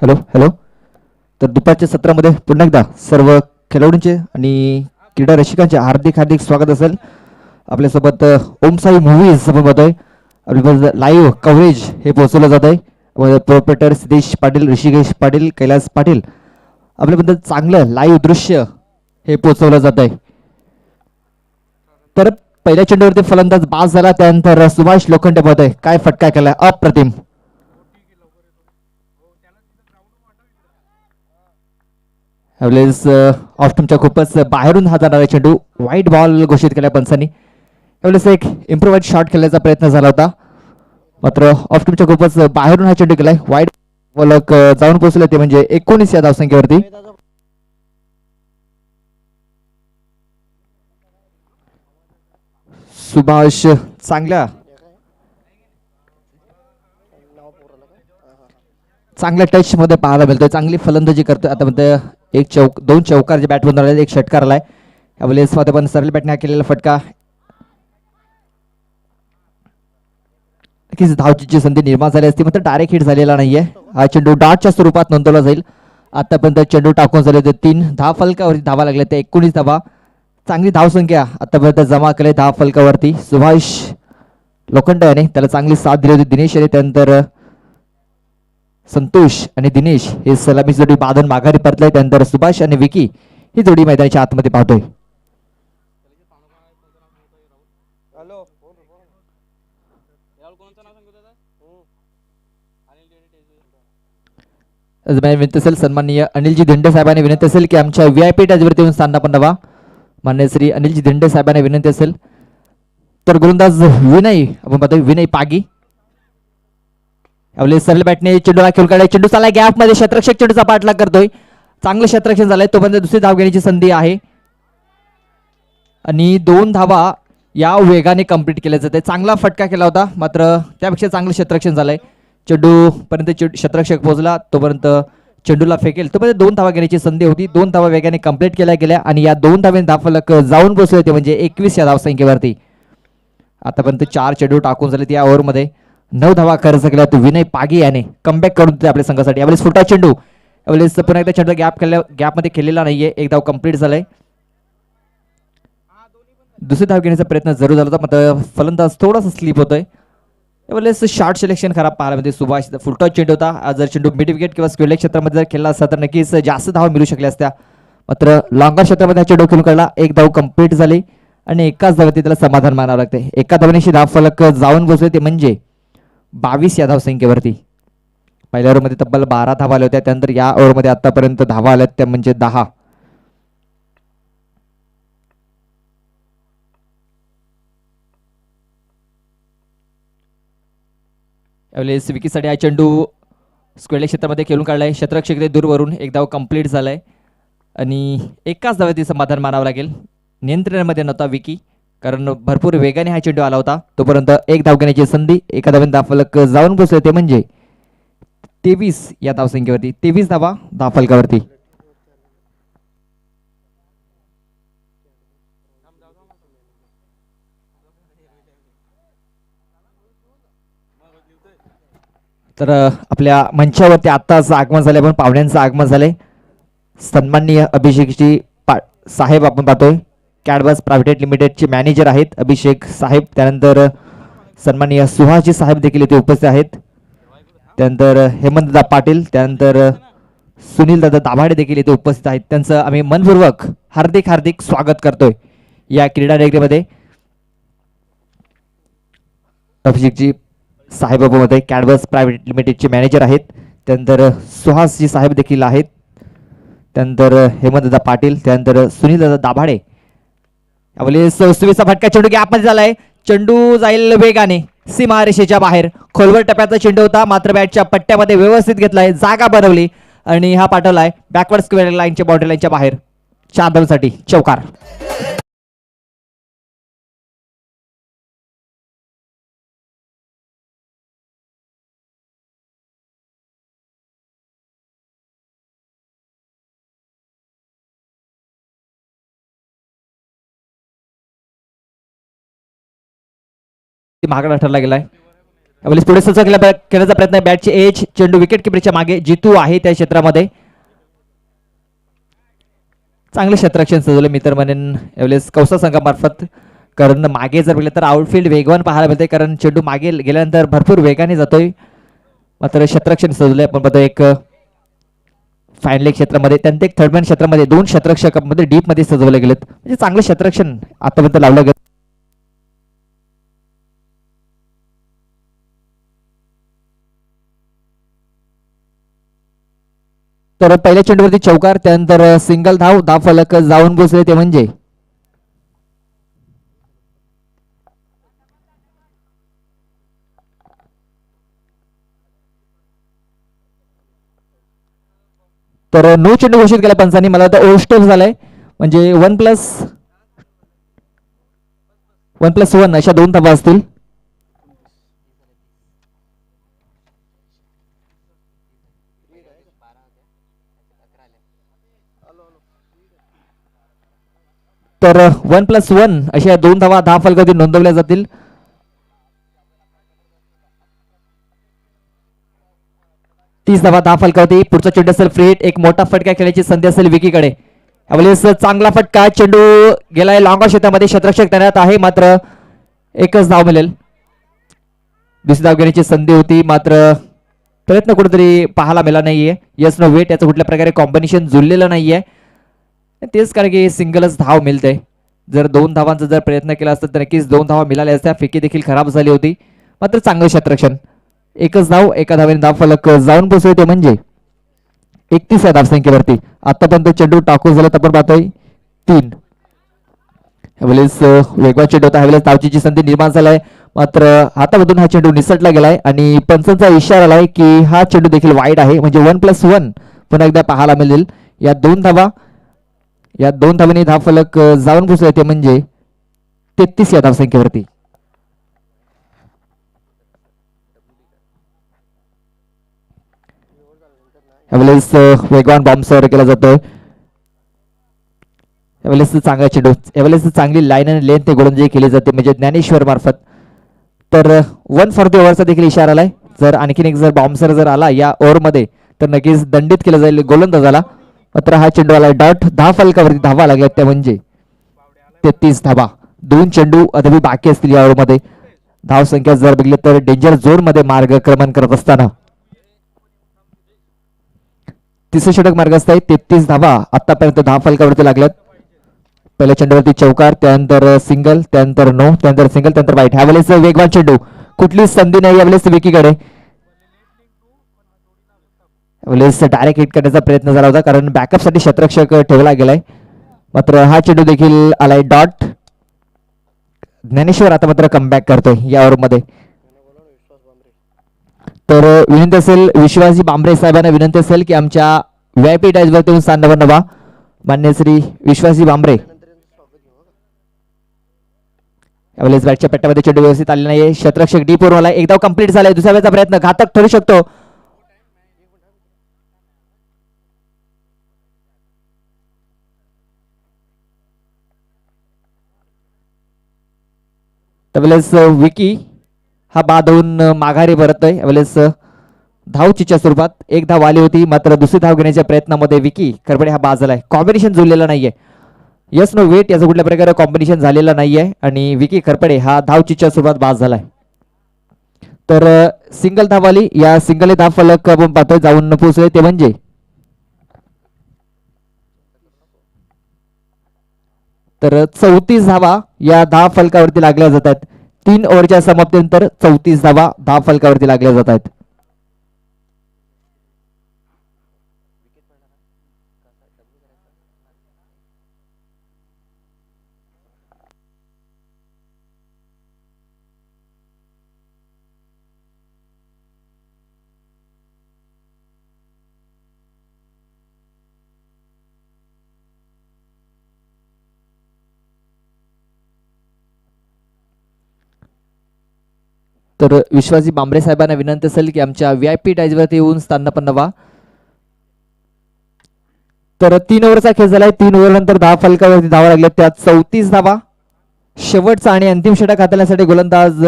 Hello hello. तर दुपारच्या सत्रामध्ये पुन्हा एकदा सर्व खेळाडूंचे आणि क्रीडा रसिकांचे हार्दिक हार्दिक स्वागत असेल. आपल्यासोबत ओमसाई मूव्हीज आपण बघतोय. आपल्याबरोबर लाईव्ह कव्हरेज हे पोहोचवलं जात आहे. प्रोप्रेटर सिद्धेश पाटील, ऋषिकेश पाटील, कैलास पाटील आपल्याबद्दल चांगलं लाईव्ह दृश्य हे पोहोचवलं जात आहे. तर पहिल्या चेंडूवरती फलंदाज बाद झाला. त्यानंतर सुभाष लोखंडे बघतोय काय फटका केलाय अप्रतिम. यावेळेस ऑफ्टमच्या खूपच बाहेरून हा जाणारा चेंडू वाईट बॉल घोषित केला पंचांनी. यावेळेस एक इम्प्रोवाइज शॉट खेळण्याचा प्रयत्न झाला होता, मात्र ऑफ्टमच्या खूपच बाहेरून हा चेंडू केलाय. वाईट बॉलक जाऊन पोहोचले ते म्हणजे 19 या धावसंख्येवरती. सुभाष चांगल्या चांगल्या टच मध्ये पाहायला मिळतोय. चांगली फलंदाजी करतोय. आता मध्ये एक दोन चौकार जे बॅटमधून आले, एक षटकार आलाय. यावेळेस पण सरळ बॅटने केलेला फटका नक्कीच धावची संधी निर्माण झाली असती, मात्र डायरेक्ट हिट झालेला नाहीये. हा चेंडू डॉटच्या स्वरूपात नोंदवला जाईल. आतापर्यंत चेंडू टाकून झाले होते 3 धाव फलकावरती धावा लागल्या त्या 19 धावा. चांगली धावसंख्या आतापर्यंत जमा केली धाव फलकावरती. सुभाष लोखंडे याने त्याला चांगली साथ दिली होती. दिनेश याने त्यानंतर संतोष आणि दिनेश हे सलामी जोडी बांधून माघारी परतले. त्यानंतर सुभाष आणि विकी ही जोडी मैदानाच्या आतमध्ये पाहतोय. विनंती असेल सन्माननीय अनिलजी धिंडे साहेबांनी विनंती असेल की आमच्या VIP टॅचवरती येऊन स्थान आपण द्यावा. मान्य श्री अनिलजी धिंडे साहेबांनी विनंती असेल. तर गोलंदाज विनय आपण पाहतोय विनय पागी. यावेळेस सरळ बॅटने चेंडूला खेळ काढाय. चेंडू चालाय गॅप मध्ये. क्षेत्ररक्षक चेंडूचा पाठलाग करतोय. चांगलं क्षेत्ररक्षण झालंय. तोपर्यंत दुसरी धाव घेण्याची संधी आहे आणि 2 धावा या वेगाने कंप्लीट केल्या जाते. चांगला फटका केला होता, मात्र त्यापेक्षा चांगलं क्षेत्ररक्षण झालंय. चेंडू पर्यंत क्षेत्ररक्षक पोहोचला तोपर्यंत चेंडूला फेकेल तोपर्यंत 2 धावा घेण्याची संधी होती. 2 धावा वेगाने कंप्लीट केल्या गेल्या आणि या 2 धाव्याने धावफलक जाऊन पोहोचले ते म्हणजे 21 या धावसंख्येवरती. आतापर्यंत 4 चेंडू टाकून झाले त्या ओव्हरमध्ये 9 धावा खर्च केल्या. तो विनय पागी याने कमबॅक करून दिले आपल्या संघासाठी. यावेळेस फुटा चेंडू. यावेळेस पुन्हा एकदा चेंडू गॅपमध्ये खेळलेला नाहीये. एक धाव कंप्लीट झालाय. दुसरी धाव घेण्याचा प्रयत्न जरूर झाला होता, मात्र फलंदाज थोडासा स्लिप होतोय. यावेळेस शॉर्ट सिलेक्शन खराब पाहायला म्हणजे सुभाष फुलटॉ चेंडू होता. जर चेंडू मिड विकेट किंवा स्क्वेअर क्षेत्रामध्ये जर खेळला असता तर नक्कीच जास्त धाव मिळू शकल्या असत्या, मात्र लॉंगर क्षेत्रामध्ये हा चेंडू खेळून काढला. एक धाव कंप्लीट झाली आणि एकाच धावती त्याला समाधान मानावं लागते. एका धावण्याशी धाव फलक जाऊन बसले ते म्हणजे 22 या धावसंख्येवरती. पहिल्या ओव्हरमध्ये तब्बल 12 धावा आल्या होत्या. त्यानंतर या ओव्हरमध्ये आतापर्यंत धावा आल्यात त्या म्हणजे 10. यावेळेस विकीसाठी हा चेंडू स्क्वेअर क्षेत्रामध्ये खेळून काढलाय. क्षेत्ररक्षक दूरवरून एक धाव कंप्लीट झालाय आणि एकाच धावेत समाधान मानावं लागेल. नियंत्रणामध्ये नव्हता विकी, कारण भरपूर वेगाने हा चेंडू आला होता. तोपर्यंत एक धाव घेण्याची संधी. एका धावेने धावफलक जाऊन बसले ते म्हणजे 23 या धावसंख्येवरती. 23 धावा धावफलकावरती. तर आपल्या मंचावरती आत्ताच आगमन झाले, पण पाहुण्यांचं आगमन झालंय. सन्माननीय अभिषेकजी साहेब आपण पाहतोय. कॅडबस प्रायव्हेट लिमिटेडचे मॅनेजर आहेत अभिषेक साहेब. त्यानंतर सन्माननीय सुहासजी साहेब देखील इथे उपस्थित आहेत. त्यानंतर हेमंतदा पाटील, त्यानंतर सुनील दादा दाभाडे देखील इथे उपस्थित आहेत. त्यांचं आम्ही मनपूर्वक हार्दिक हार्दिक स्वागत करतोय या क्रीडा नगरीमध्ये. अभिषेकजी साहेबांमध्ये कॅडबस प्रायव्हेट लिमिटेडचे मॅनेजर आहेत. त्यानंतर सुहासजी साहेब देखील आहेत. त्यानंतर हेमंतदा पाटील, त्यानंतर सुनील दादा दाभाडे. यावेळेस सुविचा फटका चेंडू गॅपमध्ये झालाय. चेंडू जाईल वेगाने सीमारेषेच्या बाहेर. खोलवर टप्प्याचा चेंडू होता, मात्र बॅटच्या पट्ट्यामध्ये व्यवस्थित घेतलाय, जागा बनवली आणि हा पाठवलाय बॅकवर्ड स्क्वेअर लाईनच्या बाउंड्री लाईनच्या बाहेर. 4 धावांसाठी चौकार. मागणा ठरला गेलाय. यावेळेस पुढे सच खेळण्याचा प्रयत्न आहे. बॅटची एज, चेंडू विकेट किपरच्या मागे, जितू आहे त्या क्षेत्रामध्ये. चांगले क्षेत्ररक्षण सजवले मी तर म्हणेन यावेळेस कौसा संघामार्फत. कारण मागे जर बघितलं तर आउटफील्ड वेगवान पाहायला मिळते, कारण चेंडू मागे गेल्यानंतर भरपूर वेगाने जातोय. मात्र क्षेत्ररक्षण सजवलंय आपण बघतो. एक फायनल क्षेत्रामध्ये, त्यांचे एक थर्डमॅन क्षेत्रामध्ये, दोन क्षेत्ररक्षकांमध्ये डीप मध्ये सजवले गेलेत. म्हणजे चांगलं क्षेत्ररक्षण आतापर्यंत लावलं गेलं. तर पहिल्या चेंडूवरती चौकार, त्यानंतर सिंगल धाव, धाव फलक जाऊन पोहोचले ते म्हणजे तर नो चेंडू घोषित केला पंचांनी. मला वाटतं ओव्हरस्टेप झालाय, म्हणजे 1+1 अशा दोन धावा असतील. तर 1+1 अशा दोन धावा दहा फलकावरती नोंदवल्या जातील. तीस धावा दहा फलकावरती. पुढचा चेंडू असेल फ्री हिट, एक मोठा फटका खेळण्याची संधी असेल विकीकडे. यावेळेस चांगला फटका, चेंडू गेलाय लॉंग क्षेत्रामध्ये, क्षेत्ररक्षक तैनात आहे, मात्र एकच धाव मिळेल. दुसरी धाव घेण्याची संधी होती, मात्र प्रयत्न कुठेतरी पाहायला मिळाला नाहीये. यस नो वेट याचं कुठल्या प्रकारे कॉम्बिनेशन जुळलेलं नाहीये. तेच कारण की सिंगलच धाव मिळते. जर दोन धावांचा जर प्रयत्न केला असता तर नक्कीच दोन धावा मिळाल्या असत्या. फेकी देखील खराब झाली होती, मात्र चांगलं क्षेत्ररक्षण. एकच धाव, एका धावेने धाव फलक जाऊन पोहोचले ते म्हणजे 31 या धावसंख्येवरती. आतापर्यंत चेंडू टाकून झाला आपण पाहतोय 3. ह्यावेळेस वेगवा चेंडू होता, ह्यावेळेस धावचीची संधी निर्माण झालाय, मात्र हातामधून हा चेंडू निसटला गेलाय आणि पंचांचा इशारा आलाय की हा चेंडू देखील वाईड आहे. म्हणजे 1+1 पुन्हा एकदा पाहायला मिळेल. या दोन धावांनी धाव फलक जाऊन पोहोचले ते म्हणजे 33 या धावसंख्येवरती. यावेळेस वेगवान बॉम्बसर केला जातोय. यावेळेस चांगला चेंडू, यावेळेस चांगली लाईन आणि लेंथ गोलंदाजी केली जाते म्हणजे ज्ञानेश्वर मार्फत. तर 1 फॉर द ओव्हरचा देखील इशारा आलाय. जर आणखीन एक जर बॉम्बसर जर आला या ओव्हरमध्ये तर नक्कीच दंडित केलं जाईल गोलंदाजाला. मात्र हा चेंडू आला डॉट, दहा फलकावरती धावा लागल्या त्या म्हणजे 33 धावा. दोन चेंडू अद्याप बाकी असतील या ओव्हरमध्ये. धाव संख्या जर बघितली तर डेंजर झोन मध्ये मार्गक्रमण करत असताना तिसरे षटक मार्गस्थ आहे. 33 धावा आतापर्यंत दहा फलकावरती लागल्यात. पहिल्या चेंडूवरती चौकार, त्यानंतर सिंगल, त्यानंतर नो, त्यानंतर सिंगल, त्यानंतर वाईट. ह्यावेळेस वेगवान चेंडू, कुठली संधी नाही यावेळेस विकीकडे. यावेळेस डायरेक्ट हिट करण्याचा प्रयत्न झाला होता, कारण बॅकअप साठी क्षेत्ररक्षक ठेवला गेलाय. मात्र हा चेंडू देखील आलाय डॉट. ज्ञानेश्वर आता मात्र कमबॅक करतोय या ओव्हरमध्ये. तर विनंती असेल विश्वासजी बांबरे साहेबांना विनंती असेल की आमच्या VIP डायजवरती येऊन स्थान नवा मान्य श्री विश्वासजी बांबरे. यावेळेस बॅटच्या पट्ट्यामध्ये चेंडू व्यवस्थित आले नाही. क्षेत्ररक्षक डीप वर आला, एकदा कंप्लीट झालाय. दुसऱ्या वेळेचा प्रयत्न घातक ठरू शकतो. त्यावेळेस विकी हा बाद होऊन माघारी परततोय. यावेळेस धावचीच्या स्वरूपात एक धाव आली होती, मात्र दुसरी धाव घेण्याच्या प्रयत्नामध्ये विकी करपडे हा बाद झालाय. कॉम्बिनेशन जुळलेला नाहीये. यस नो वेट याचं कुठल्या प्रकारे कॉम्बिनेशन झालेलं नाहीये आणि विकी खरपडे हा धावचीच्या स्वरूपात बाद झालाय. तर सिंगल धाव आली. या सिंगल धाव फलक आपण पाहतोय जाऊन पोहोचले ते म्हणजे तर 34 धावा या दहा फलकावरती लागल्या जातात. 3 ओव्हरच्या समाप्तीनंतर 34 धावा दहा फलकावरती लागल्या जात आहेत. तर विश्वासजी बांबरे साहेबांना विनंती असेल की आमच्या VIP डायजवरती येऊन स्थान पण नवा. तर 3 ओव्हरचा खेळ झालाय. 3 ओव्हर नंतर 10 फलकावरती धावा लागल्या, त्यात 34 धावा. शेवटचा आणि अंतिम षटक हाताळण्यासाठी गोलंदाज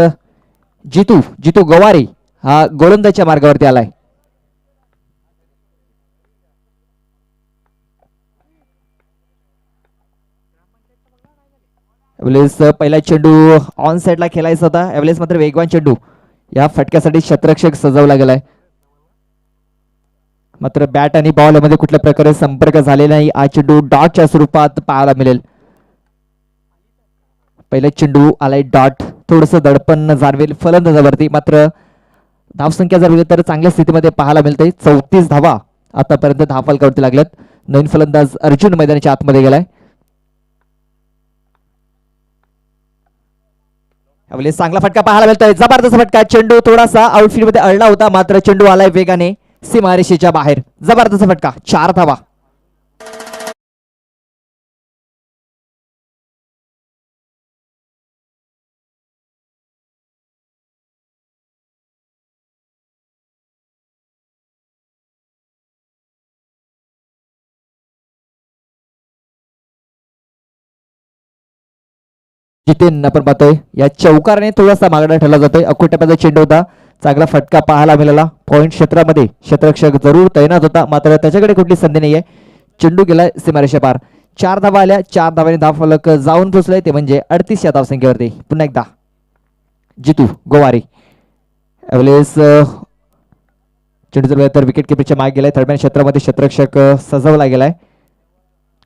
जितू जितू गवारी हा गोलंदाजच्या मार्गावरती आलाय. यावेळेस पहिला चेंडू ऑन साइडला खेळायचा होता. यावेळेस मात्र वेगवान चेंडू या फटक्यासाठी शतरक्षक सजवला गेलाय. मात्र बॅट आणि बॉल मध्ये कुठल्या प्रकारे संपर्क झालेला नाही. हा चेंडू डॉटच्या स्वरूपात पाहायला मिळेल. पहिला चेंडू आलाय डॉट. थोडस दडपण जाणवेल फलंदाजावरती. मात्र धावसंख्या जर बघितली तर चांगल्या स्थितीमध्ये पाहायला मिळते. 34 धावा आतापर्यंत धावफलकावरती लागल्यात. नवीन फलंदाज अर्जुन मैदानाच्या आतमध्ये गेलाय. यावेळेस चांगला फटका पाहायला मिळतोय. जबरदस्त फटका. चेंडू थोडासा आउटफील्ड मध्ये अडला होता. मात्र चेंडू आलाय वेगाने सीमारेषेच्या बाहेर. जबरदस्त फटका. 4 धावा. जितेन आपण पाहतोय या चौकाराने थोडासा मागडा ठरला जातोय. अकोट्यापाचा चेंडू होता. चांगला फटका पाहायला मिळाला. पॉईंट क्षेत्रामध्ये शतरक्षक जरूर तैनात होता. मात्र त्याच्याकडे कुठली संधी नाहीये. चेंडू गेलाय सीमारेषा पार. 4 धावा आल्या. 4 धावांनी धावफलक जाऊन पोहोचलाय. ते म्हणजे 38 या धावसंख्येवरती. पुन्हा एकदा जितू गोवारी. यावेळेस चेंडू जर तर विकेट किपरच्या मागे गेलाय. थर्डमॅन क्षेत्रामध्ये शतरक्षक सजवला गेलाय.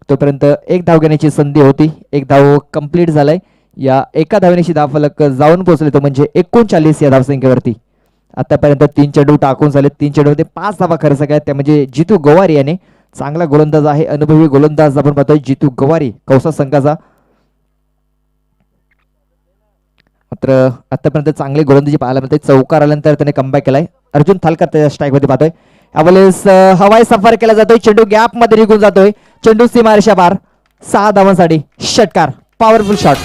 तोपर्यंत एक धाव घेण्याची संधी होती. एक धाव कंप्लीट झालाय. या एका धावण्याची धावफलक जाऊन पोहोचले. तो म्हणजे 39 या धावसंख्येवरती. आतापर्यंत 3 चेंडू टाकून झाले. 3 चेंडूमध्ये 5 धावा खर्च केल्या. त्या म्हणजे जितू गोवारी याने. चांगला गोलंदाज आहे. अनुभवी गोलंदाज आपण पाहतोय जितू गोवारी कौसा संघाचा. मात्र आतापर्यंत चांगले गोलंदाजी पाहायला मिळते. चौकार आल्यानंतर त्याने कमबॅक केलाय. अर्जुन थालकर त्याच्या स्ट्राईक मध्ये पाहतोय. यावेळेस हवाई सफर केला जातोय. चेंडू गॅप मध्ये निघून जातोय. चेंडू सीमारेषा पार. 6 धावांसाठी षटकार. Powerful shot.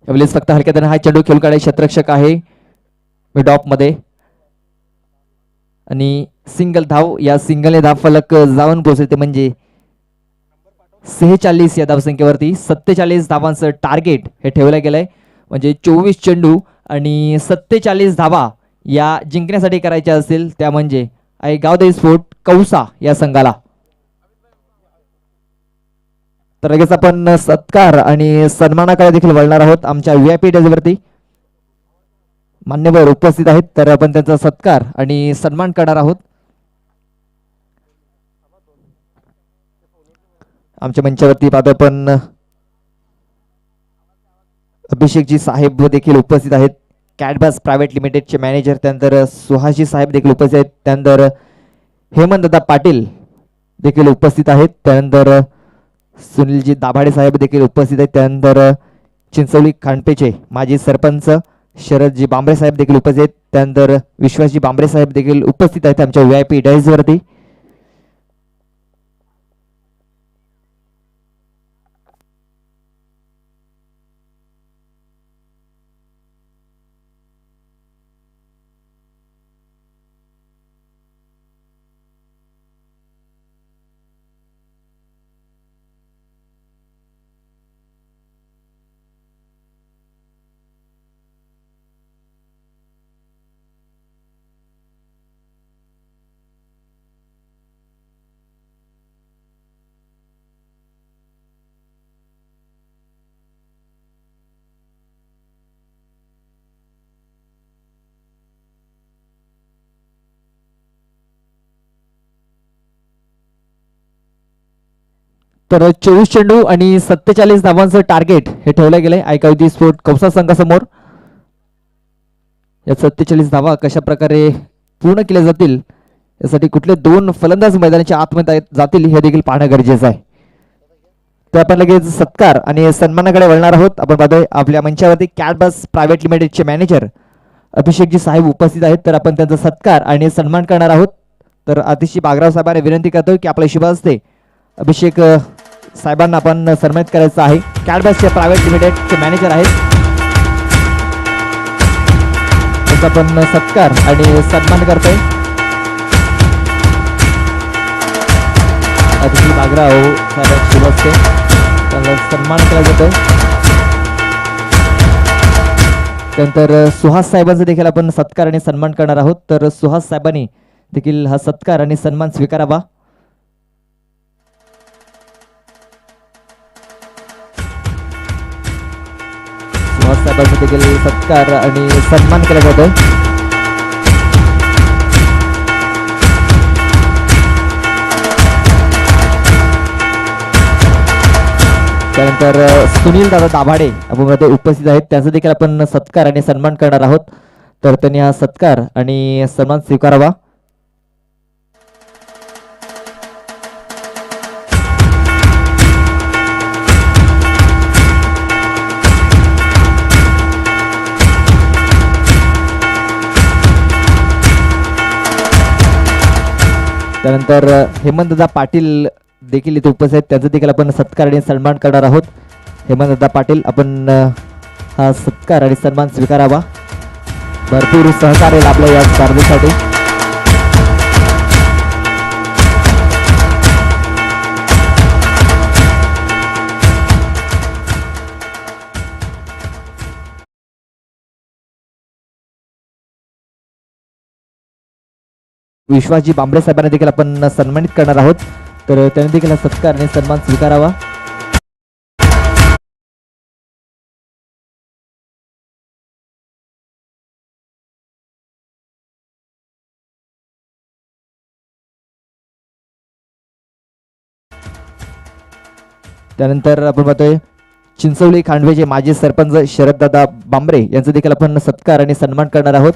यावेळेस फक्त हलक्यात हा चेंडू खेळून काढाय शतरक्षक आहे मिड ऑफ मध्ये. आणि सिंगल धाव. या सिंगलने धाव फलक जाऊन पोहोचले. ते म्हणजे 46 या धावसंख्येवरती. 47 धावांचं टार्गेट हे ठेवलं गेलंय. म्हणजे 24 चेंडू आणि 47 धावा या जिंकण्यासाठी करायच्या असतील त्या म्हणजे गावदेवी स्पोर्ट कौसा या संघाला. तर लगेच आपण सत्कार आणि सन्मानाकडे देखील वळणार आहोत. आमच्या व्हीआयपी डेजवरती मान्यवर उपस्थित आहेत. तर आपण त्यांचा सत्कार आणि सन्मान करणार आहोत. आमच्या मंचावरती पाहतो आपण अभिषेकजी साहेब देखील उपस्थित आहेत. कॅडबस प्रायव्हेट लिमिटेडचे मॅनेजर. त्यानंतर सुहासजी साहेब देखील उपस्थित आहेत. त्यानंतर हेमंतदा पाटील देखील उपस्थित आहेत. त्यानंतर सुनीलजी दाभाडे साहेब देखील उपस्थित आहेत. त्यानंतर चिंचवली खांडपेचे माजी सरपंच शरदजी बांबरे साहेब देखील उपस्थित आहेत. त्यानंतर विश्वासजी बांबरे साहेब देखील उपस्थित आहेत आमच्या व्हीआयपी डायसवरती. तर 24 चेंडू आणि 47 धावांचं टार्गेट हे ठेवलं गेलंय ऐकावती स्पोर्ट कौसा संघासमोर. या 47 धावा कशा प्रकारे पूर्ण केल्या जातील यासाठी कुठले दोन फलंदाज मैदानाच्या आतमध्ये जातील हे देखील पाहणं गरजेचं आहे. तर आपण लगेच सत्कार आणि सन्मानाकडे वळणार आहोत. आपण पाहतोय आपल्या मंचावरती कॅडबस प्रायव्हेट लिमिटेडचे मॅनेजर अभिषेकजी साहेब उपस्थित आहेत. तर आपण त्यांचा सत्कार आणि सन्मान करणार आहोत. तर अतिशय बागराव साहेबांना विनंती करतोय की आपल्या शुभ हस्ते अभिषेक साहेबांना आपण सन्मानित करायचं आहे. कॅडबसचे प्रायव्हेट लिमिटेडचे मॅनेजर आहेत. त्यांचा आपण सत्कार आणि सन्मान करतोय. अतिशय बागराव साहेबांच्या शुभ हस्ते त्यांचा सन्मान केला जातोय. त्यानंतर सुहास साहेबांचा देखील आपण सत्कार आणि सन्मान करणार आहोत. तर सुहास साहेबांनी देखील हा सत्कार आणि सन्मान स्वीकारावा. सुहास साहेबांचा देखील सत्कार आणि सन्मान केला जातोय. त्यानंतर सुनील दादा दाभाडे आपण उपस्थित आहेत. त्यांचा देखील आपण सत्कार आणि सन्मान करणार आहोत. तर त्यांनी हा सत्कार आणि सन्मान स्वीकारावा. त्यानंतर हेमंतदा पाटील देखील इथे उपस्थित आहेत. त्यांचा देखील आपण सत्कार आणि सन्मान करणार आहोत. हेमंतदा पाटील आपण हा सत्कार आणि सन्मान स्वीकारावा. भरपूर सहकार्य लाभलं या स्पर्धेसाठी. विश्वासजी बांबळे साहेबांना देखील आपण सन्मानित करणार आहोत. तर त्यांनी देखील हा सत्कार आणि सन्मान स्वीकारावा. त्यानंतर आपण पाहतोय चिंचवली खांडवेचे माजी सरपंच शरददादा बांबरे यांचा देखील आपण सत्कार आणि सन्मान करणार आहोत.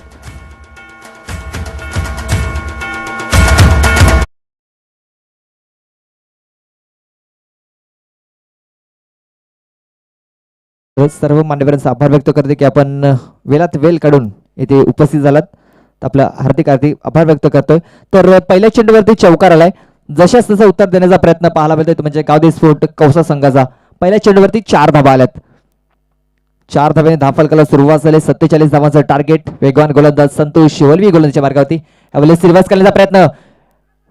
सर्व मान्यवरांचा आभार व्यक्त करते की आपण वेळात वेळ काढून इथे उपस्थित झालात. आपला हार्दिक हार्दिक आभार व्यक्त करतोय. तर पहिल्या चेंडूवरती चौकार आलाय. जशाच तसं उत्तर देण्याचा प्रयत्न पाहायला मिळतोय म्हणजे गावदेवी स्पोर्ट कौसा संघाचा. पहिल्या चेंडूवरती 4 धाबा आल्यात. 4 धाब्याने धाफलकाला सुरुवात झाली. 47 धावांचं टार्गेट. वेगवान गोलंदाज संतोष शिवलवी गोलंदाजीच्या मार्गावरती. यावेळेस रिव्हर्स करण्याचा प्रयत्न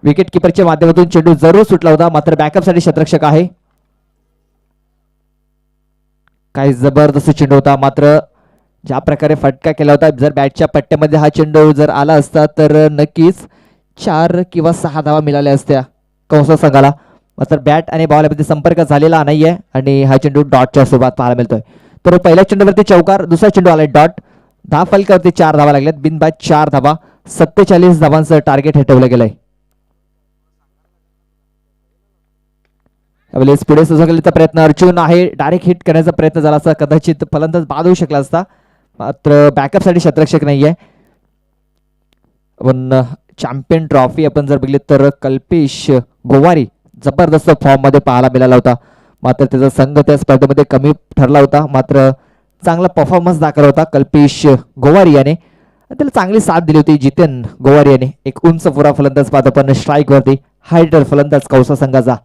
विकेट किपरच्या माध्यमातून चेंडू जरूर सुटला होता मात्र बॅकअप साठी क्षेत्ररक्षक आहे. काही जबरदस्त चेंडू होता मात्र ज्या प्रकारे फटका केला होता जर बॅटच्या पट्ट्यामध्ये हा चेंडू जर आला असता तर नक्कीच 4 किंवा 6 धावा मिळाल्या असत्या कौसा संघाला. मात्र बॅट आणि बॉलमध्ये संपर्क झालेला नाहीये आणि हा चेंडू डॉटच्या स्वरूपात पाहायला मिळतोय. तर पहिल्या चेंडूवरती चौकार. दुसरा चेंडू आलाय डॉट. फलकावरती 4 धावा लागल्यात. बिनबाद 4 धावा. 47 धावांचं टार्गेट हे ठेवलं गेलंय. यावेळेस पुढे सुजगलीचा प्रयत्न अर्जुन आहे. डायरेक्ट हिट करण्याचा प्रयत्न झाला असता कदाचित फलंदाज बाद होऊ शकला असता मात्र बॅकअप साठी क्षेत्ररक्षक नाहीये. पण चॅम्पियन ट्रॉफी आपण जर बघितली तर कल्पेश गोवारी जबरदस्त फॉर्म मध्ये पाहायला मिळाला होता मात्र त्याचा संघ त्या स्पर्धेमध्ये कमी ठरला होता मात्र चांगला परफॉर्मन्स दाखवला होता कल्पेश गोवारी याने. त्याला चांगली साथ दिली होती जितेन गोवारी याने. एक उंच पुरा फलंदाज पाहतो पण स्ट्राईक वरती हायटर फलंदाज कौसा संघाचा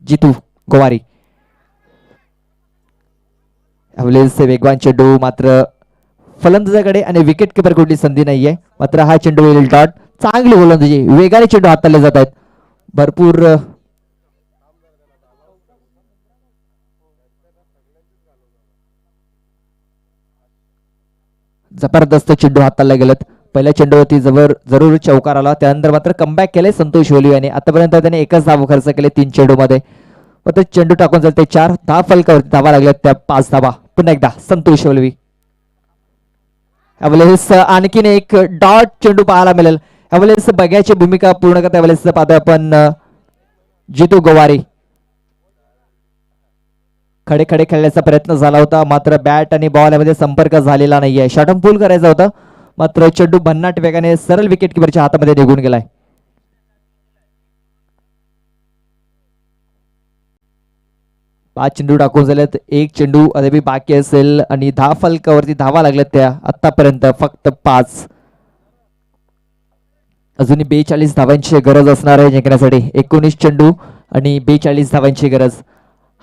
जितू गोवारी. यावेळेस वेगवान चेंडू मात्र फलंदाजाकडे आणि विकेट किपर कुठली संधी नाहीये मात्र हा चेंडू येईल डॉट. चांगली गोलंदाजी. वेगाने चेंडू हाताळले जात आहेत. भरपूर जबरदस्त चेंडू हाताळले गेलेत. पहिल्या चेंडूवरती जरूर चौकार आला. त्यानंतर मात्र कमबॅक केले संतोष ओली याने. आतापर्यंत त्याने एकच धाव खर्च केले 3 चेंडू मध्ये. मात्र चेंडू टाकून जाते 4 धाव फलकावरती धावा लागल्यात त्या 5 धावा. पुन्हा एकदा संतोष ओलवी. यावेळेस आणखीन एक डॉट चेंडू पाहायला मिळेल. यावेळेस बघ्याची भूमिका पूर्ण करता यावेळेस पाहतोय आपण जितू गोवारी. खडे खडे खेळण्याचा प्रयत्न झाला होता, मात्र बॅट आणि बॉल यामध्ये संपर्क झालेला नाहीये. शॉर्टम पूल करायचा होता, मात्र चेंडू भन्नाट वेगाने सरळ विकेट किपरच्या हातामध्ये निघून गेलाय. पाच चेंडू टाकून झालेत, एक चेंडू अद्याप बाकी असेल आणि 10 फलकावरती धावा लागल्यात त्या आतापर्यंत फक्त 5. अजूनही 42 धावांची गरज असणार आहे जिंकण्यासाठी. 19 चेंडू आणि 42 धावांची गरज.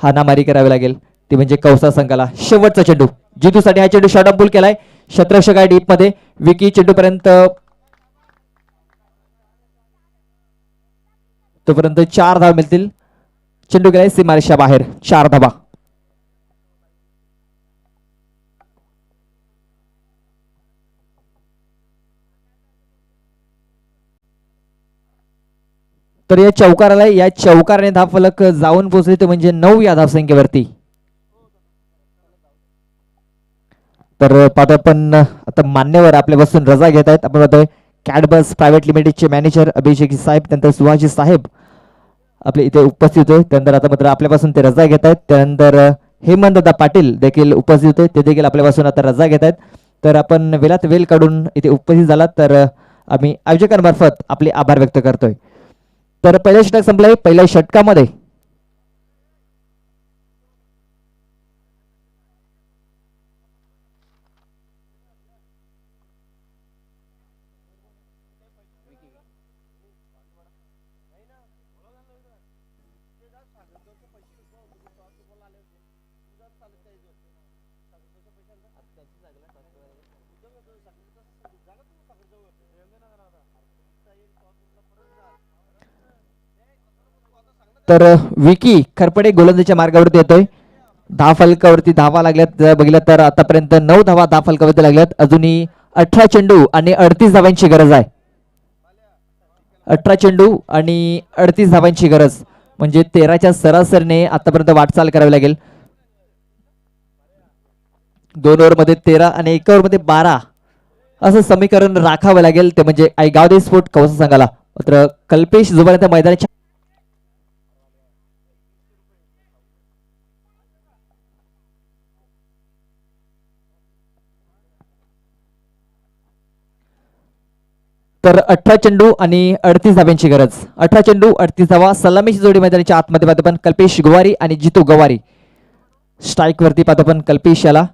हानामारी करावी लागेल ती म्हणजे कौसा संघाला. शेवटचा चेंडू जितूसाठी हा चेंडू शॉर्ट पूल केलाय. शतरक्षक आहे डीप मध्ये. विकी चेंडू पर्यंत तोपर्यंत 4 धावा मिळतील. चेंडू गेलाय सीमारेषा बाहेर. 4 धावा. तर या चौकाराला या चौकाराने धावफलक जाऊन पोहोचले ते म्हणजे 9 या धावसंख्येवरती. तर पाहतो आपण आता मान्यवर आपल्यापासून रजा घेत आहेत. आपण पाहतोय कॅडबस प्रायव्हेट लिमिटेडचे मॅनेजर अभिषेक साहेब, त्यानंतर सुहाजी साहेब आपले इथे उपस्थित होते. त्यानंतर आता मात्र आपल्यापासून ते रजा घेत आहेत. त्यानंतर हेमंतदा पाटील देखील उपस्थित होते, ते देखील आपल्यापासून आता रजा घेत आहेत. तर आपण वेळात वेळ काढून इथे उपस्थित झालात तर आम्ही आयोजकांमार्फत आपले आभार व्यक्त करतोय. तर पहिलं षटक संपलंय. पहिल्या षटकामध्ये तर विकी खरपडे गोलंदाजीच्या मार्गावरती येतोय. 10 फलकावरती धावा लागल्यात. बघितलं तर आतापर्यंत 9 धावा 10 फलकावरती लागल्यात. अजूनही 18 चेंडू आणि 38 धावांची गरज आहे. 18 चेंडू आणि 38 धावांची गरज म्हणजे 13च्या सरासरीने आतापर्यंत वाटचाल करावी लागेल. 2 ओव्हरमध्ये 13 आणि 1 ओव्हरमध्ये 12 असं समीकरण राखावं लागेल. ते म्हणजे गावदे स्पोर्ट कौसा संघाला. मात्र कल्पेश जोपर्यंत मैदानाच्या तर 18 चेंडू आणि 38 धाव्यांची गरज. 18 चेंडू 38 धावा. सलामीची जोडी मैदानाच्या आतमध्ये पाहतो पण कल्पेश गोवारी आणि जितू गवारी. स्ट्राईक वरती पाहतो पण कल्पेश याला.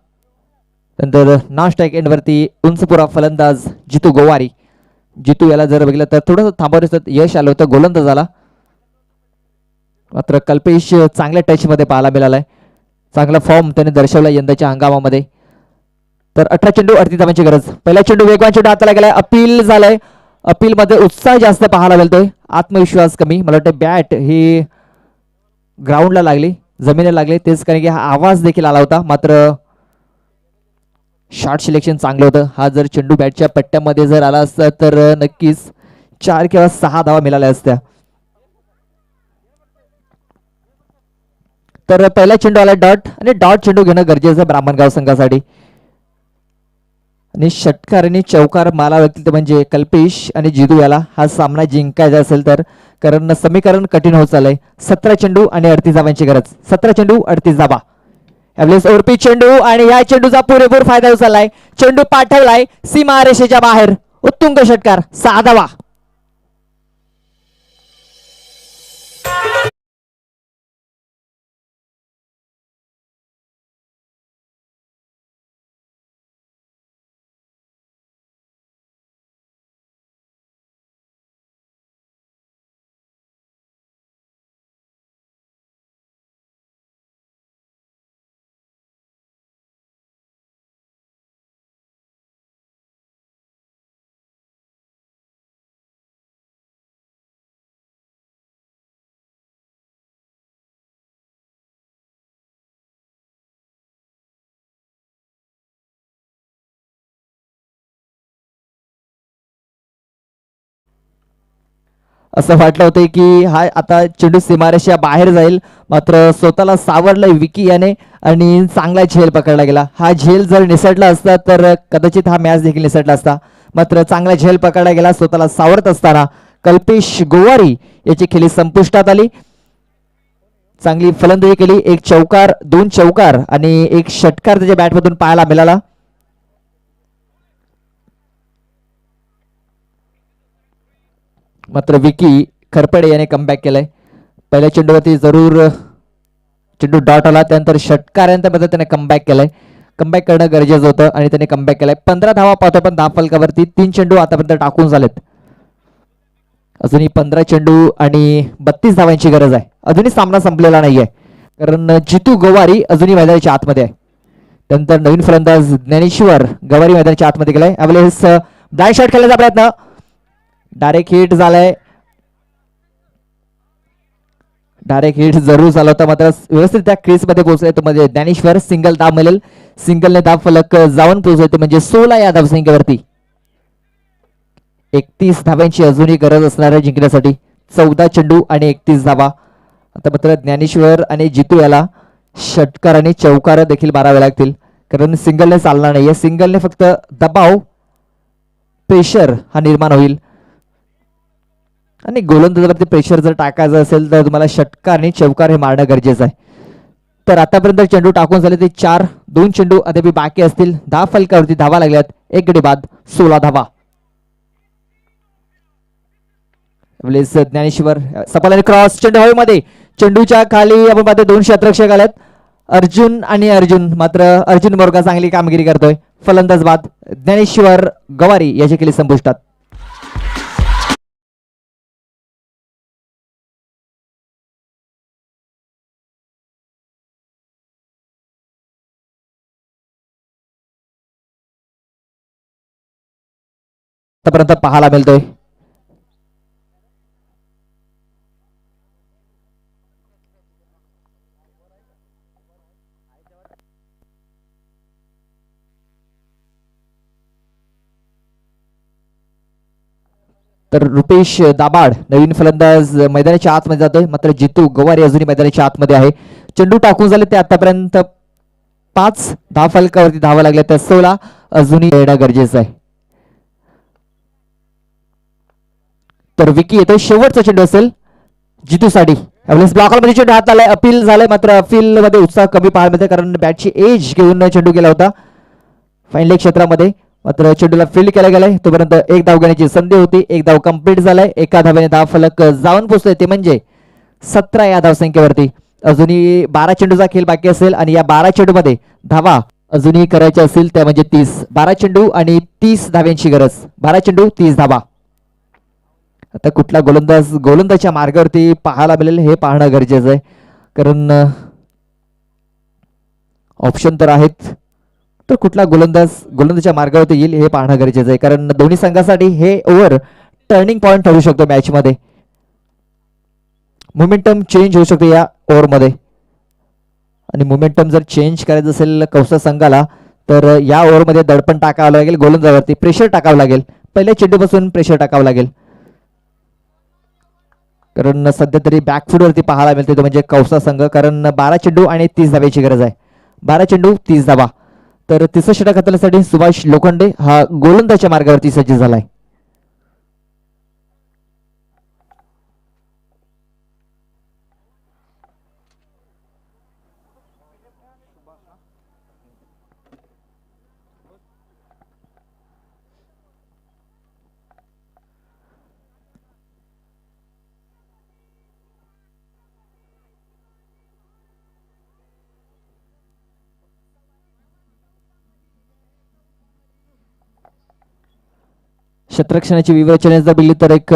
नंतर नॉन स्ट्राईक एंड वरती उंचपुरा फलंदाज जितू गोवारी. जितू याला जर बघितलं तर थोडंसं थांबवण्याचं यश आलं होतं गोलंदाजाला. मात्र कल्पेश चांगल्या टच मध्ये पाहायला मिळालाय. चांगला फॉर्म त्याने दर्शवला यंदाच्या हंगामामध्ये. तर 18 चेंडू 38 धावांची गरज. पहिला चेंडू वेगवान चेंडू हाताला गेलाय. अपील झालाय. अपील मध्ये उत्साह जास्त पाहायला मिळतोय, आत्मविश्वास कमी. मला वाटतं बॅट ही ग्राउंडला लागली, जमिनीला लागली, तेच कारण की हा आवाज देखील आला होता. मात्र शॉट सिलेक्शन चांगलं होतं. हा जर चेंडू बॅटच्या पट्ट्यामध्ये जर आला असता तर नक्कीच 4 किंवा 6 धावा मिळाल्या असत्या. तर पहिला चेंडू आला डॉट आणि डॉट चेंडू घेणं गरजेचं आहे ब्राह्मणगाव संघासाठी. आणि षटकार आणि चौकार माला व्यक्ती म्हणजे कल्पेश आणि जितू याला हा सामना जिंकायचा असेल तर, कारण समीकरण कठीण होत चाललंय. 17 चेंडू आणि 38 धावांची गरज. 17 चेंडू 38 धावा. यावेळेस ओरपी चेंडू आणि या चेंडूचा पुरेपूर फायदा उचललाय. चेंडू पाठवलाय सीमा रेषेच्या बाहेर. उत्तुंग षटकार. 6 धावा. असं वाटलं होतं की हा आता चेंडू सीमारेषा बाहेर जाईल, मात्र स्वतःला सावरलं विकी याने आणि चांगला झेल पकडला गेला. हा झेल जर निसटला असता तर कदाचित हा मॅच देखील निसटला असता. मात्र चांगला झेल पकडला गेला. स्वतःला सावरत असताना कल्पेश गोवारी याची खेळी संपुष्टात आली. चांगली फलंदाजी केली. एक चौकार, 2 चौकार आणि एक षटकार त्याच्या बॅटमधून पाहायला मिळाला. मात्र विकी खरपडे याने कमबॅक केलाय. पहिल्या चेंडूवरती जरूर चेंडू डॉट आला, त्यानंतर षटकारानंतर त्याने कमबॅक केलाय. कमबॅक करणं गरजेचं होतं आणि त्याने कमबॅक केलाय. 15 धावा पाहतो पण धाव फलकावरती 3 चेंडू आतापर्यंत टाकून झालेत. अजूनही 15 चेंडू आणि 32 धावांची गरज आहे. अजूनही सामना संपलेला नाहीये कारण जितू गवारी अजूनही मैदानाच्या आतमध्ये आहे. त्यानंतर नवीन फलंदाज ज्ञानेश्वर गवारी मैदानाच्या आतमध्ये गेलाय. यावेळेस ब्लाइंड शॉट खेळण्याचा प्रयत्न, डायरेक्ट हिट झालाय. डायरेक्ट हिट जरूर झाला होता मात्र व्यवस्थित त्या क्रीज मध्ये पोहोचले. तो म्हणजे ज्ञानेश्वर सिंगल धाव मिळेल. सिंगलने धाव फलक जाऊन पोहोचले म्हणजे 16 या धावसंख्येवरती. 31 धाव्यांची अजूनही गरज असणार आहे जिंकण्यासाठी. 14 चेंडू आणि 31 धावा. आता मात्र ज्ञानेश्वर आणि जितू याला षटकार आणि चौकार देखील मारावे लागतील कारण सिंगलने चालणार नाहीये. सिंगलने फक्त दबाव, प्रेशर हा निर्माण होईल आणि गोलंदाजावरती प्रेशर जर टाकायचं असेल तर तुम्हाला षटकार आणि चौकार हे मारणं गरजेचं आहे. तर आतापर्यंत चेंडू टाकून झाले ते 4, 2 चेंडू अद्याप बाकी असतील. धाव फलकावरती धावा लागल्यात. 1 गडी बाद, 16 धावा. ज्ञानेश्वर सफल आणि क्रॉस चेंडू हवेमध्ये. चेंडूच्या खाली आपण पाहतो 2 क्षेत्ररक्षक आलेत, अर्जुन आणि अर्जुन. मात्र अर्जुन मोरगा चांगली कामगिरी करतोय. फलंदाज बाद ज्ञानेश्वर गवारी याची केली संपुष्टात. आतापर्यंत पाहायला मिळतोय तर रुपेश दाबाड नवीन फलंदाज मैदानाच्या आतमध्ये जातोय. मात्र जितू गवारी अजूनही मैदानाच्या आतमध्ये आहे. चेंडू टाकून झाले ते आतापर्यंत 5 धाव फलकावरती धावा लागल्या तर 16 अजूनही येणं गरजेचं आहे. तर विकी येतोय. शेवटचा चेंडू असेल जितूसाठी. यावेळेस ब्लॉकरमध्ये चेंडू हात आलाय. अपील झालाय मात्र अपील मध्ये उत्साह कमी पाहायला मिळते कारण बॅटची एज घेऊन चेंडू गेला होता फाईन लेग क्षेत्रामध्ये. मात्र चेंडूला फील्ड केला गेलाय. तोपर्यंत 1 धाव घेण्याची संधी होती. 1 धाव कंप्लीट झालाय. 1 धाव्याने धाव फलक जाऊन पोहोचले ते म्हणजे 17 या धावसंख्येवरती. अजूनही 12 चेंडूचा खेळ बाकी असेल आणि या 12 चेंडू मध्ये धावा अजूनही करायच्या असतील त्या म्हणजे 30. 12 चेंडू आणि 30 धाव्यांची गरज. 12 चेंडू 30 धावा. आता कुठला गोलंदाजच्या मार्गावरती पाहायला मिळेल हे पाहणं गरजेचं आहे कारण ऑप्शन तर आहेत. तर कुठला गोलंदाजच्या मार्गावरती येईल हे पाहणं गरजेचं आहे कारण दोन्ही संघासाठी हे ओव्हर टर्निंग पॉइंट ठरू शकतो मॅच मध्ये. मोमेंटम चेंज होऊ शकतो या ओव्हरमध्ये आणि मोमेंटम जर चेंज करायचं असेल कौसा संघाला तर या ओव्हरमध्ये दडपण टाकावं लागेल. गोलंदाजावरती प्रेशर टाकावं लागेल. पहिल्या चेंडूपासून प्रेशर टाकावं लागेल कारण सध्या तरी बॅकफूटवरती पाहायला मिळते तो म्हणजे कौसा संघ कारण 12 चेंडू आणि 30 धाव्याची गरज आहे. 12 चेंडू 30 धावा. तर तिसरं षटक हाताळण्यासाठी सुभाष लोखंडे हा गोलंदाजच्या मार्गावरती सज्ज झालाय. क्षेत्ररक्षणाची विवेचना जर बिल्ली तर एक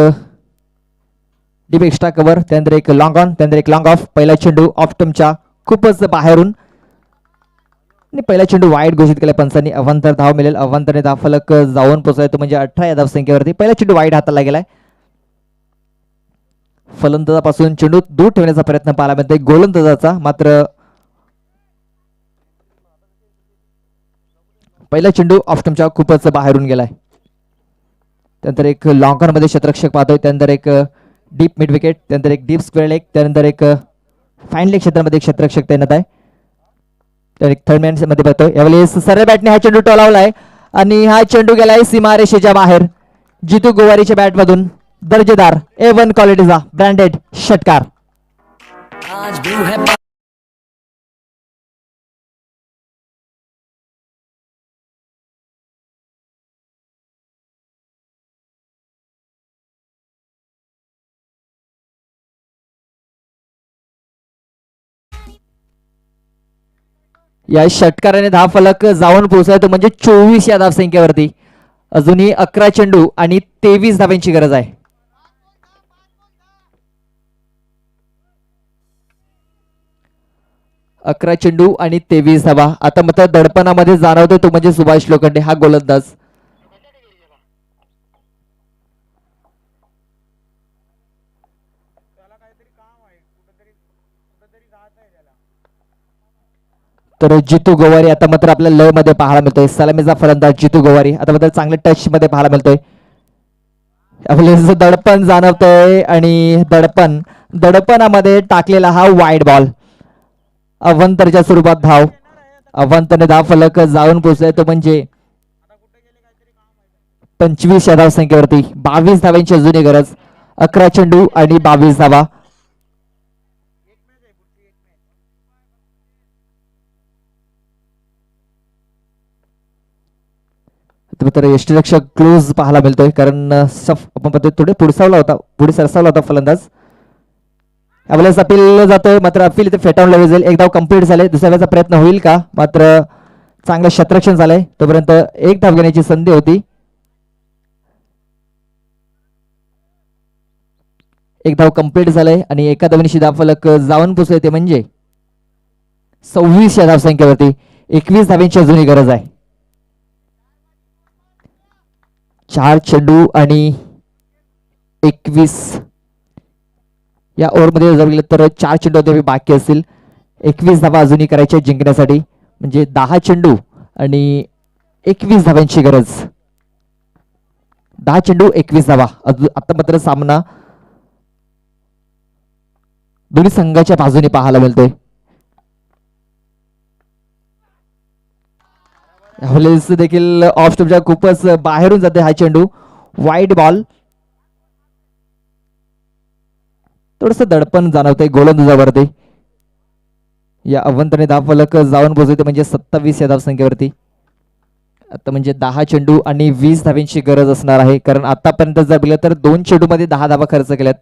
डीप एक्स्ट्रा कव्हर, त्यानंतर एक लॉंग ऑन, त्यानंतर एक लॉंग ऑफ. पहिला चेंडू ऑफ स्टंपच्या खूपच बाहेरून आणि पहिला चेंडू वाईड घोषित केला पंचांनी. अवांतर धाव मिळेल. अवांतरने धाव फलक जाऊन पोहोचलाय तो म्हणजे 18 या धावसंख्येवरती. पहिला चेंडू वाईड हाताला गेलाय. फलंदाजापासून चेंडू दूर ठेवण्याचा प्रयत्न पाहायला मिळतोय गोलंदाजाचा. मात्र पहिला चेंडू ऑफ स्टंपच्या खूपच बाहेरून गेलाय. त्यानंतर एक लॉंग ऑन मध्ये क्षेत्ररक्षक पाहतोय. त्यानंतर एक डीप मिड विकेट, त्यानंतर एक डीप स्क्वेअर लेग, त्यानंतर एक फाईन लेग क्षेत्रामध्ये एक क्षेत्ररक्षक तैनात आहे. तर एक थर्ड मॅन मध्ये पाहतोय. यावेळेस सरळ बॅटने हा चेंडू टोलावलाय आणि हा चेंडू गेलाय सीमारेषेच्या बाहेर. जितू गोवारीच्या बॅट मधून दर्जेदार A1 क्वालिटीचा ब्रँडेड षटकार. आज भी है या षटकाराने 10 फलक जाऊन पोहोचलाय तो म्हणजे 24 या धावसंख्येवरती. अजूनही 11 चेंडू आणि 23 धाव्यांची गरज आहे. 11 चेंडू आणि 23 धावा. आता मात्र दडपणामध्ये जाणवतोय तो म्हणजे सुभाष लोखंडे हा गोलंदाज. तर जितू गोवारी आता मात्र आपल्या लय मध्ये पाहायला मिळतोय. सलामीचा फलंदाज जितू गोवारी आता मात्र चांगले टच मध्ये पाहायला मिळतोय. आपल्याला दडपण जाणवतंय आणि दडपणामध्ये टाकलेला हा वाईड बॉल. अवंतरच्या स्वरूपात धाव. अवंतने 10 फलक जाऊन पोहोचलाय तो म्हणजे 25 या धावसंख्येवरती. 22 धाव्यांची अजूनही गरज. 11 चेंडू आणि 22 धावा. तर यष्टीरक्षक क्लोज पाहायला मिळतोय कारण आपण पाहतोय थोडे पुढे सरसावला होता फलंदाज. यावेळेस अपील जातोय मात्र अपील इथे फेटाळून लावले जाईल. एक धाव कंप्लीट झाले. दुसऱ्या वेळेचा प्रयत्न होईल का? मात्र चांगलं क्षेत्ररक्षण झालंय. तोपर्यंत एक धाव घेण्याची संधी होती. एक धाव कंप्लीट झालंय आणि एका धावनीशी 10 फलक जाऊन पोचले ते म्हणजे 26 या धावसंख्येवरती. 21 धाव्यांची अजूनही गरज आहे. 4 चेंडू आणि 21 या ओव्हरमध्ये जर गेलं तर 4 चेंडू अद्याप बाकी असतील. 21 धावा अजूनही करायच्या जिंकण्यासाठी म्हणजे 10 चेंडू आणि 21 धाव्यांची गरज. 10 चेंडू 21 धावा. आता मात्र सामना दोन्ही संघाच्या बाजूने पाहायला मिळतोय. यावेळेस देखील ऑफ स्टॉपच्या खूपच बाहेरून जाते हा चेंडू. Wide ball. थोडस दडपण जाणवतंय गोलंदाजावरती. या अवंतने 10 फलक जाऊन पोहोचते म्हणजे 27 या धावसंख्येवरती. आता म्हणजे 10 चेंडू आणि 20 धाव्यांची गरज असणार आहे कारण आतापर्यंत जर बघितलं तर 2 चेंडू मध्ये 10 धावा खर्च केल्यात.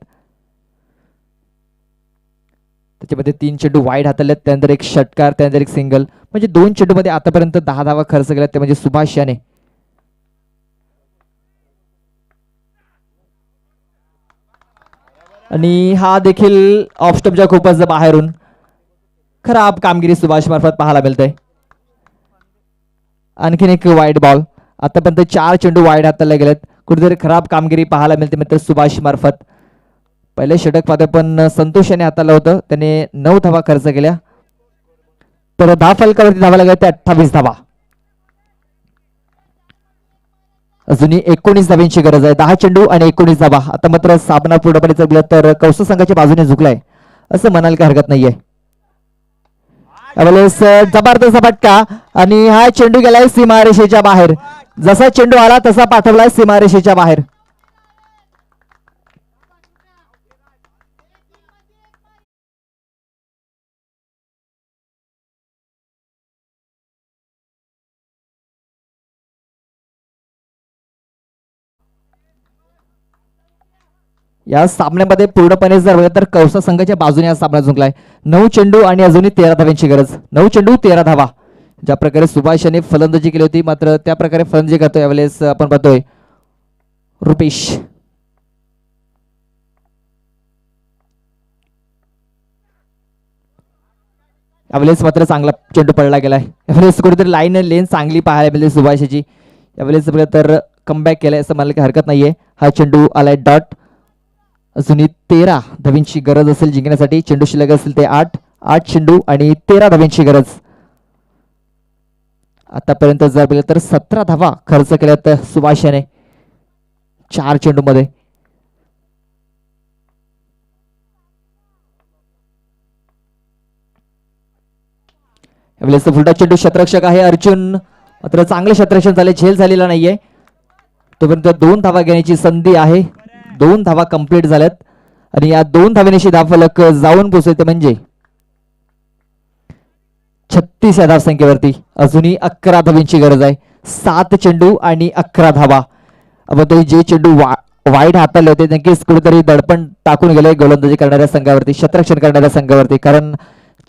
त्याच्यामध्ये 3 चेंडू वाईड हाताळलेत. त्यानंतर एक षटकार, त्यानंतर एक सिंगल म्हणजे 2 चेंडू मध्ये आतापर्यंत 10 धावा खर्च केल्यात ते म्हणजे सुभाष याने. आणि हा देखील ऑफ स्टॉपच्या खूपच बाहेरून खराब कामगिरी सुभाष मार्फत पाहायला मिळते. आणखीन एक वाईड बॉल. आतापर्यंत 4 चेंडू वाईड हाताळले गेलेत. कुठेतरी खराब कामगिरी पाहायला मिळते मित्र सुभाष मार्फत. पहिले षटक पाहतो पण संतोष याने हाताळलं होतं. त्याने 9 धावा खर्च केल्या. तर 10 फलकावरती धावा लागल्या त्या 28 धावा. अजूनही 19 धाव्यांची गरज आहे. 10 चेंडू आणि 19 धावा. आता मात्र सामना पूर्णपणे जगला तर कौस संघाच्या बाजूने झुकलाय असं म्हणायला काही हरकत नाहीये. यावेळेस जबरदस्त फटका आणि हा चेंडू गेलाय सीमारेषेच्या बाहेर. जसा चेंडू आला तसा पाठवलाय सीमारेषेच्या बाहेर. या सामन्यामध्ये पूर्णपणे जर बघितलं तर कौसा संघाच्या बाजूने हा सामना जिंकलाय. 9 चेंडू आणि अजूनही 13 धाव्यांची गरज. 9 चेंडू 13 धावा. ज्या प्रकारे सुभाष याने फलंदाजी केली होती मात्र त्या प्रकारे फलंदाजी करतोय यावेळेस आपण पाहतोय रुपेश. यावेळेस मात्र चांगला चेंडू पडला गेलाय. यावेळेस कुठेतरी लाईन लेन चांगली पाहायला मिळते सुभाषची. यावेळेस तर कमबॅक केलाय असं म्हणायला काही हरकत नाहीये. हा चेंडू आलाय डॉट. अजूनही 13 धाव्यांची गरज असेल जिंकण्यासाठी. चेंडू शिल्लक असेल ते 8 चेंडू आणि 13 धाव्यांची गरज. आतापर्यंत जर बघितलं तर 17 धावा खर्च केल्यात सुभाष याने 4 चेंडू मध्ये. यावेळेस फुलटा चेंडू क्षेत्ररक्षक आहे अर्जुन मात्र चांगले क्षेत्ररक्षण झाले. झेल झालेला नाहीये. तोपर्यंत 2 धावा घेण्याची संधी आहे. 2 धावा कंप्लीट झाल्यात. आणि या 2 धावेनिशी धावफलक जाऊन पोहोचते म्हणजे 36 या धावसंख्येवरती अजूनही 11 धावांची गरज आहे. 7 चेंडू आणि 11 धावा. आपण तो जे चेंडू वाईट हाताळले होते नक्कीच कुठेतरी दडपण टाकून गेले गोलंदाजी करणाऱ्या संघावरती, क्षेत्ररक्षण करणाऱ्या संघावरती, कारण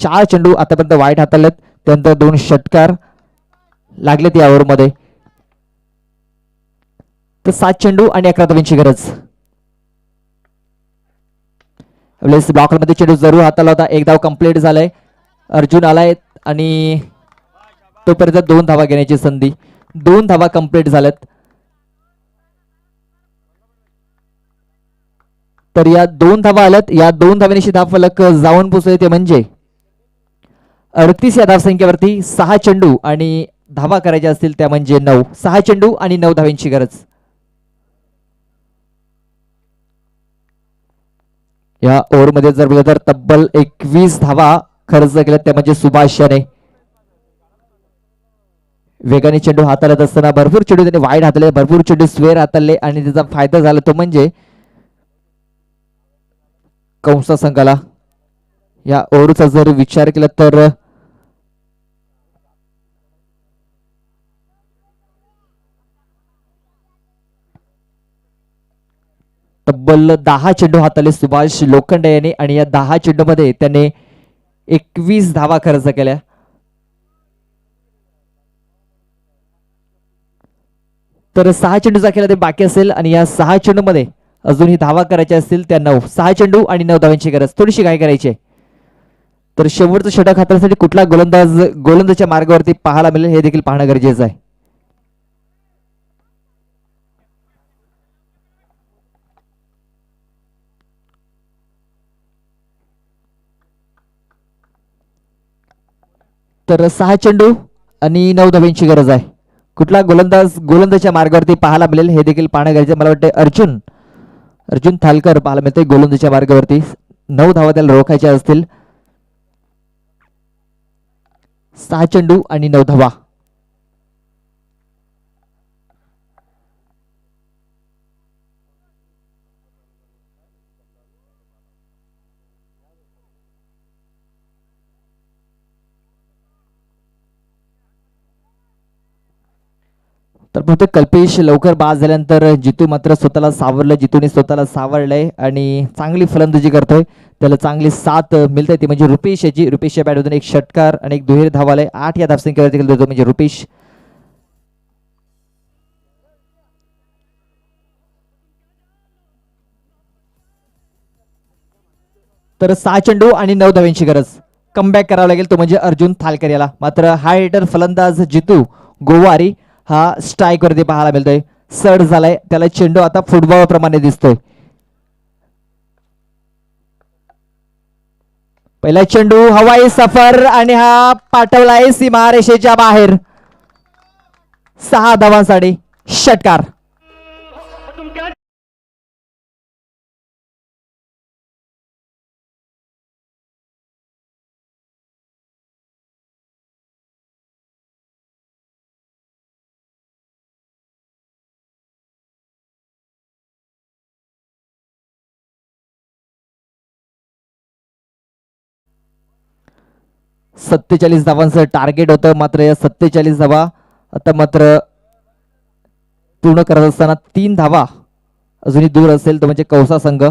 4 चेंडू आतापर्यंत वाईट हाताळलेत, त्यानंतर 2 षटकार लागलेत या ओव्हरमध्ये. तर 7 चेंडू आणि 11 धावांची गरज. ब्लॉकरमध्ये चेंडू जरूर हाताळला होता. एक धाव कंप्लीट झालाय. अर्जुन आलाय आणि तोपर्यंत 2 धावा घेण्याची संधी. 2 धावा कंप्लीट झाल्यात. तर या 2 धावा आल्यात. या 2 धावांशी धावफलक जाऊन पोहोचले ते म्हणजे 38 या धावसंख्येवरती 6 चेंडू आणि धावा करायच्या असतील त्या म्हणजे 9. 6 चेंडू आणि 9 धावांची गरज. या ओव्हरमध्ये जर बघितलं तर तब्बल 21 धावा खर्च केल्या त्या म्हणजे सुभाष याने. वेगाने चेंडू हाताळत असताना भरपूर चेंडू त्याने वाईड हाताळले, भरपूर चेंडू स्वेर हाताळले आणि त्याचा फायदा झाला तो म्हणजे कंसा संघाला. या ओव्हरचा जर विचार केला तर तब्बल 10 चेंडू हाताळले सुभाष लोखंडे याने आणि या 10 चेंडू मध्ये त्याने 21 धावा खर्च केल्या. तर 6 चेंडूचा खेळ ते बाकी असेल आणि या 6 चेंडू मध्ये अजूनही धावा करायच्या असतील त्या 9. 6 चेंडू आणि 9 धावांची गरज. थोडीशी काय करायची आहे. तर शेवटचं षटक हाताळण्यासाठी कुठला गोलंदाजच्या मार्गावरती पाहायला मिळेल हे देखील पाहणं गरजेचं आहे. तर 6 चेंडू आणि 9 धावांची गरज आहे. कुठला गोलंदाजच्या मार्गावरती पाहायला मिळेल हे देखील पाहणं गरजेचं. मला वाटतं अर्जुन थालकर पाहायला मिळते गोलंदाजच्या मार्गावरती. 9 धावा त्याला रोखायच्या असतील. 6 चेंडू आणि 9 धावा. तर बहुतेक कल्पेश लवकर बाद झाल्यानंतर जितू मात्र स्वतःला सावरलं. जितूने स्वतःला सावरलंय आणि चांगली फलंदाजी करतोय. त्याला चांगली साथ मिळते ती म्हणजे रुपेश याची. रुपेशच्या बॅटमधून एक षटकार आणि एक दुहेरी धाव आलाय. 8 या धावसंख्येवरती देतो म्हणजे रुपेश. तर 6 चेंडू आणि 9 धावांची गरज. कमबॅक करावं लागेल तो म्हणजे अर्जुन थालकर याला. मात्र हा हिटर फलंदाज जितू गोवारी हा स्ट्राईक वरती पाहायला मिळतोय. सड झालाय त्याला. चेंडू आता फुटबॉल प्रमाणे दिसतोय. पहिला चेंडू हवाई सफर आणि हा पाठवलाय सीमारेषेच्या बाहेर. 6 धावांसाठी षटकार. सत्तेचाळीस धावांचं टार्गेट होतं. मात्र या 47 धावा आता मात्र पूर्ण करत असताना 3 धावा अजूनही दूर असेल तो म्हणजे कौसा संघ.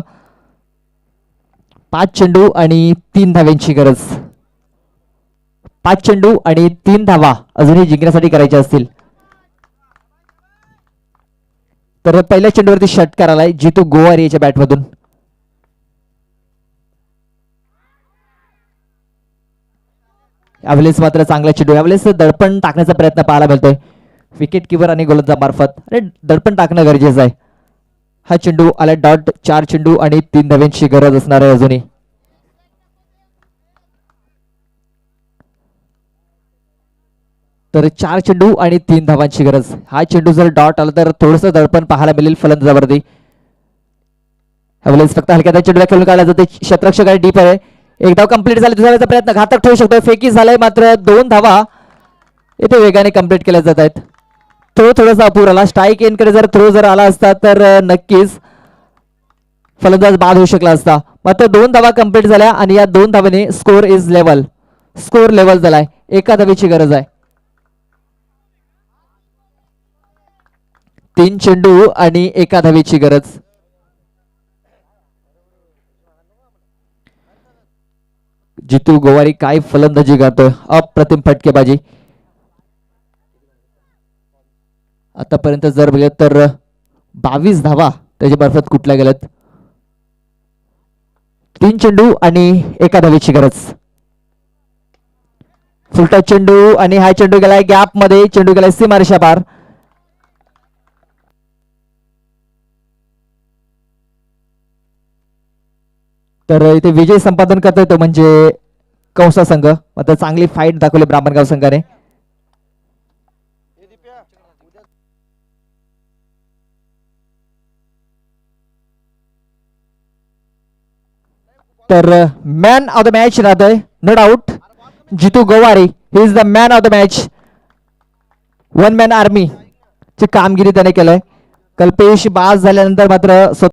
5 चेंडू आणि 3 धाव्यांची गरज. 5 चेंडू आणि 3 धावा अजूनही जिंकण्यासाठी करायच्या असतील. तर पहिल्या चेंडूवरती षटकार आलाय जितू गोवारी याच्या बॅटमधून. यावेळेस मात्र चांगला चेंडू. यावेळेस दडपण टाकण्याचा प्रयत्न पाहायला मिळतोय विकेट किपर आणि गोलंदाज मार्फत. आणि दडपण टाकणं गरजेचं आहे. हा चेंडू आला डॉट. 4 चेंडू आणि 3 धाव्यांची गरज असणार आहे अजूनही. तर 4 चेंडू आणि 3 धावांची गरज. हा चेंडू जर डॉट आला तर थोडंसं दडपण पाहायला मिळेल फलंदाजावरती. यावेळेस फक्त हलक्या चेंडूला खेळून काढला जाते. क्षेत्ररक्षक आणि डीपर आहे. एक धाव कंप्लीट झाली. दुसऱ्याचा प्रयत्न घातक ठरू शकतो. फेकी झालाय मात्र 2 धावा इथे वेगाने कंप्लीट केल्या जात आहेत. थ्रो थोडासा अपुरा आला. स्ट्राईक एनकडे जर थ्रो जर आला असता तर नक्कीच फलंदाज बाद होऊ शकला असता. मात्र 2 धावा कंप्लीट झाल्या आणि या 2 धावेने score is level. Score level झालाय. एका धावेची गरज आहे. 3 चेंडू आणि एका धावेची गरज. जितू गोवारी काय फलंदाजी करतोय. अप्रतिम फटकेबाजी. आतापर्यंत जर बघितलं तर 22 धावा त्याच्या मार्फत कुठल्या गेल्यात. 3 चेंडू आणि एका धावेची गरज. फुलटा चेंडू आणि हा चेंडू गेलाय गॅप मध्ये. चेंडू गेलाय सीमारेषा पार. तर इथे विजय संपादन करतोय तो म्हणजे कंसा संघ. मात्र चांगली फाईट दाखवली ब्राह्मणगाव संघाने. तर मॅन ऑफ द मॅच राहतोय no doubt Jitu Gowari. He is the man of the match. One man army ची कामगिरी त्याने केलंय. कल्पेश बाद झाल्यानंतर मात्र